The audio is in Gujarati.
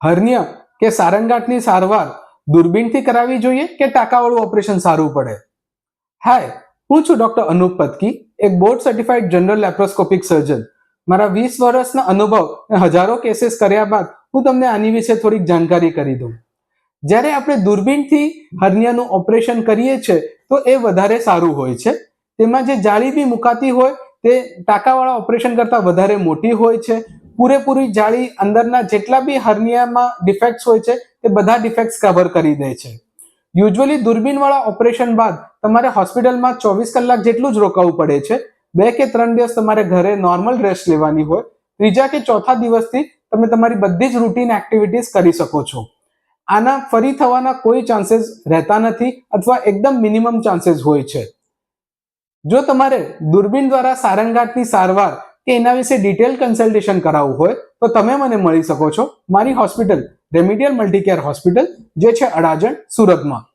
હર્નિયા કે સારંગાંઠની સારવાર દૂરબીનથી કરાવવી જોઈએ કે ટાંકાવાળું ઓપરેશન સારું પડે? હાય, હું છું ડોક્ટર અનુપ પતકી, એક બોર્ડ સર્ટિફાઈડ જનરલ લેપ્રોસ્કોપિક સર્જન. મારા 20 વર્ષના અનુભવ અને હજારો કેસીસ કર્યા બાદ હું તમને આની વિશે થોડીક જાણકારી કરી દઉં. જ્યારે આપણે દૂરબીનથી હર્નિયાનું ઓપરેશન કરીએ છીએ તો એ વધારે સારું હોય છે. તેમાં જે જાળી બી મુકાતી હોય તે ટાંકાવાળા ઓપરેશન કરતાં વધારે મોટી હોય છે. પૂરેપૂરી જાળી અંદરના જેટલા બી હર્નિયામાં ડિફેક્ટ્સ હોય છે તે બધા ડિફેક્ટ્સ કવર કરી દે છે. યુઝ્યુઅલી દૂરબીનવાળા ઓપરેશન બાદ તમારે હોસ્પિટલમાં 24 કલાક જેટલું જ રોકાવું પડે છે. 2 કે 3 દિવસ તમારે ઘરે નોર્મલ રેસ્ટ લેવાની હોય. ત્રીજા કે ચોથા દિવસથી તમે તમારી બધી જ રૂટીન એક્ટિવિટીઝ કરી શકો છો. આના ફરી થવાના કોઈ ચાન્સીસ રહેતા નથી અથવા એકદમ મિનિમમ ચાન્સીસ હોય છે. જો તમારે દૂરબીન દ્વારા સારંગાંઠની સારવાર કે એના વિશે ડિટેલ કન્સલ્ટેશન કરાવવું હોય તો તમે મને મળી શકો છો મારી હોસ્પિટલ રેમિડિયલ મલ્ટીકેર હોસ્પિટલ, જે છે અડાજણ, સુરતમાં.